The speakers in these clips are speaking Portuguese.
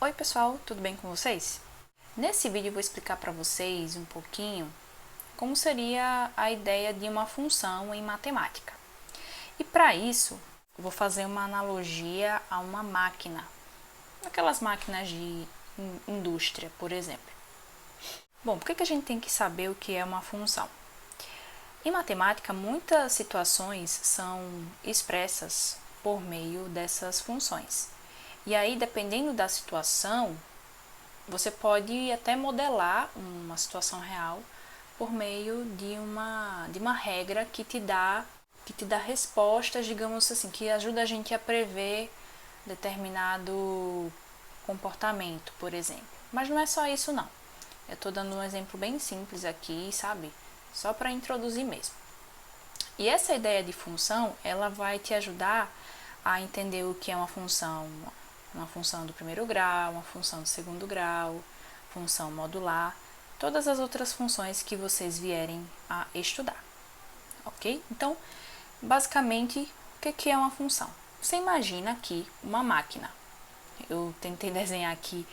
Oi pessoal, tudo bem com vocês? Nesse vídeo eu vou explicar para vocês um pouquinho como seria a ideia de uma função em matemática. E para isso, eu vou fazer uma analogia a uma máquina, aquelas máquinas de indústria, por exemplo. Bom, por que a gente tem que saber o que é uma função? Em matemática, muitas situações são expressas por meio dessas funções. E aí, dependendo da situação, você pode até modelar uma situação real por meio de uma regra que te dá respostas, digamos assim, que ajuda a gente a prever determinado comportamento, por exemplo. Mas não é só isso não. Eu estou dando um exemplo bem simples aqui, sabe? Só para introduzir mesmo. E essa ideia de função, ela vai te ajudar a entender o que é uma função do primeiro grau, uma função do segundo grau, função modular, todas as outras funções que vocês vierem a estudar, ok? Então, basicamente, o que é uma função? Você imagina aqui uma máquina. Eu tentei desenhar aqui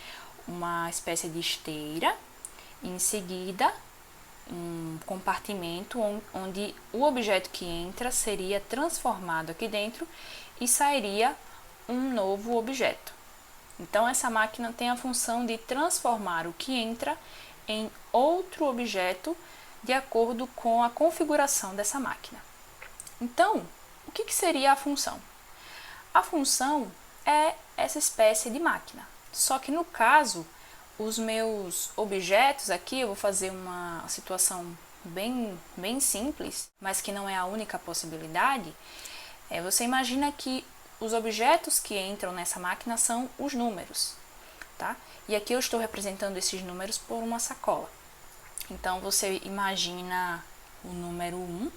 uma espécie de esteira, e em seguida um compartimento onde o objeto que entra seria transformado aqui dentro e sairia um novo objeto. Então, essa máquina tem a função de transformar o que entra em outro objeto de acordo com a configuração dessa máquina. Então, o que seria a função? A função é essa espécie de máquina. Só que no caso, os meus objetos aqui, eu vou fazer uma situação bem simples, mas que não é a única possibilidade. Você imagina que os objetos que entram nessa máquina são os números, tá? E aqui eu estou representando esses números por uma sacola. Então, você imagina o número 1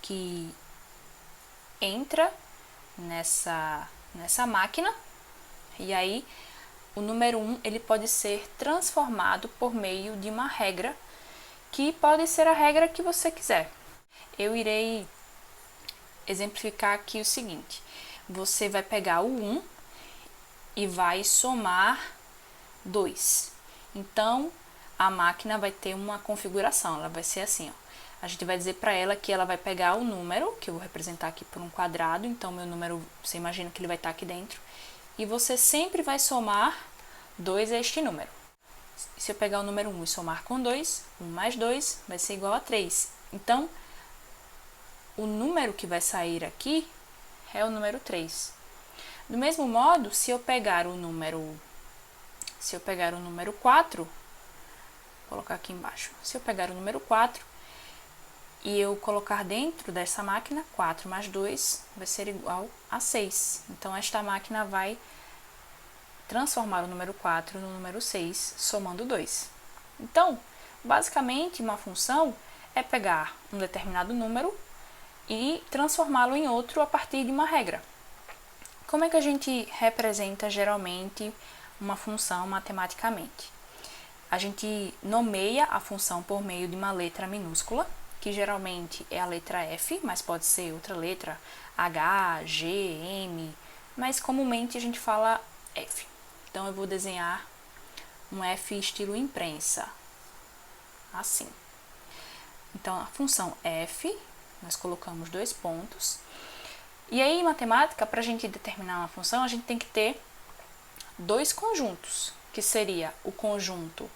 que entra nessa máquina, e aí o número 1 ele pode ser transformado por meio de uma regra, que pode ser a regra que você quiser. Eu irei exemplificar aqui o seguinte: você vai pegar o 1 e vai somar 2. Então, a máquina vai ter uma configuração, ela vai ser assim, ó. A gente vai dizer para ela que ela vai pegar o número, que eu vou representar aqui por um quadrado, então meu número, você imagina que ele vai estar aqui dentro, e você sempre vai somar 2 a este número. Se eu pegar o número 1 e somar com 2, 1 mais 2 vai ser igual a 3. Então, o número que vai sair aqui é o número 3. Do mesmo modo, se eu pegar o número 4, vou colocar aqui embaixo. Se eu pegar o número 4 e eu colocar dentro dessa máquina, 4 mais 2 vai ser igual a 6. Então, esta máquina vai transformar o número 4 no número 6, somando 2. Então, basicamente, uma função é pegar um determinado número e transformá-lo em outro a partir de uma regra. Como é que a gente representa geralmente uma função matematicamente? A gente nomeia a função por meio de uma letra minúscula, que geralmente é a letra F, mas pode ser outra letra, H, G, M, mas comumente a gente fala F. Então, eu vou desenhar um F estilo imprensa, assim. Então, a função F, nós colocamos 2 pontos. E aí, em matemática, para a gente determinar uma função, a gente tem que ter 2 conjuntos, que seria o conjunto,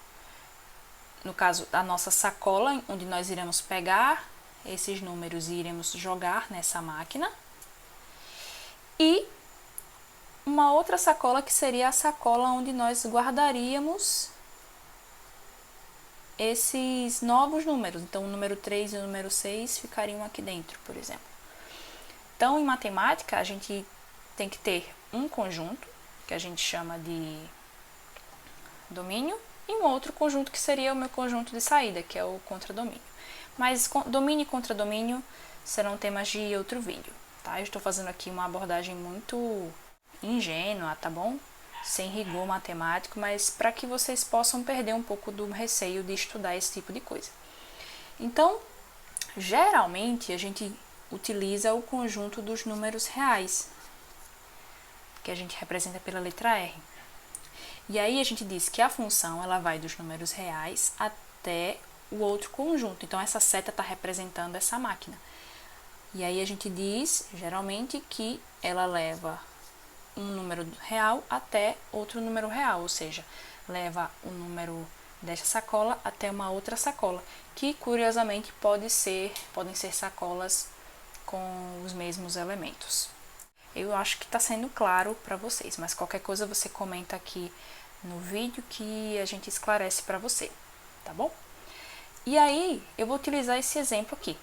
no caso, da nossa sacola, onde nós iremos pegar esses números e iremos jogar nessa máquina, e uma outra sacola que seria a sacola onde nós guardaríamos esses novos números. Então, o número 3 e o número 6 ficariam aqui dentro, por exemplo. Então, em matemática, a gente tem que ter um conjunto, que a gente chama de domínio, e um outro conjunto que seria o meu conjunto de saída, que é o contradomínio. Mas domínio e contradomínio serão temas de outro vídeo, tá? Eu estou fazendo aqui uma abordagem muito ingênua, tá bom? Sem rigor matemático, mas para que vocês possam perder um pouco do receio de estudar esse tipo de coisa. Então, geralmente a gente utiliza o conjunto dos números reais, que a gente representa pela letra R. E aí a gente diz que a função ela vai dos números reais até o outro conjunto. Então essa seta está representando essa máquina. E aí a gente diz, geralmente, que ela leva um número real até outro número real, ou seja, leva o número desta sacola até uma outra sacola, que curiosamente podem ser sacolas com os mesmos elementos. Eu acho que está sendo claro para vocês, mas qualquer coisa você comenta aqui no vídeo que a gente esclarece para você, tá bom? E aí, eu vou utilizar esse exemplo aqui.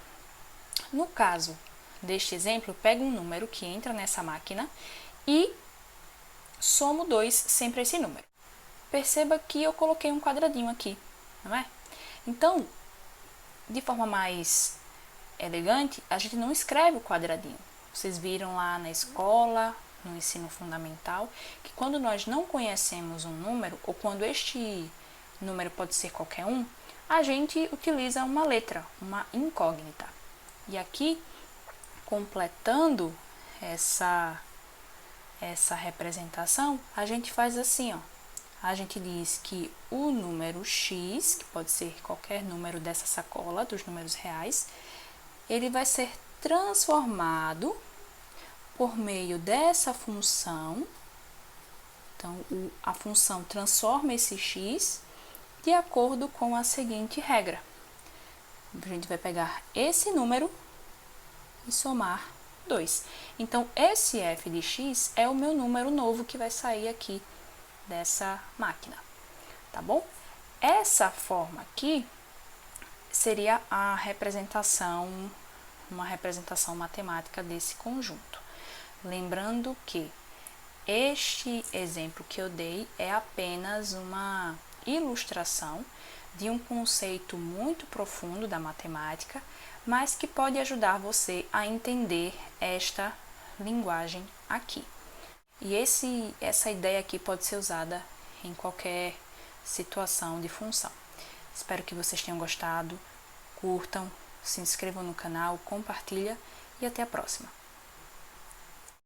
No caso deste exemplo, eu pego um número que entra nessa máquina e somo 2 sempre esse número. Perceba que eu coloquei um quadradinho aqui, não é? Então, de forma mais elegante, a gente não escreve o quadradinho. Vocês viram lá na escola, no ensino fundamental, que quando nós não conhecemos um número, ou quando este número pode ser qualquer um, a gente utiliza uma letra, uma incógnita. E aqui, completando essa representação, a gente faz assim, ó. A gente diz que o número x, que pode ser qualquer número dessa sacola, dos números reais, ele vai ser transformado por meio dessa função. Então, a função transforma esse x de acordo com a seguinte regra. A gente vai pegar esse número e somar 2. Então, esse f de x é o meu número novo que vai sair aqui dessa máquina, tá bom? Essa forma aqui seria a representação, uma representação matemática desse conjunto. Lembrando que este exemplo que eu dei é apenas uma ilustração de um conceito muito profundo da matemática, mas que pode ajudar você a entender esta linguagem aqui. E essa ideia aqui pode ser usada em qualquer situação de função. Espero que vocês tenham gostado, curtam, se inscrevam no canal, compartilhem e até a próxima.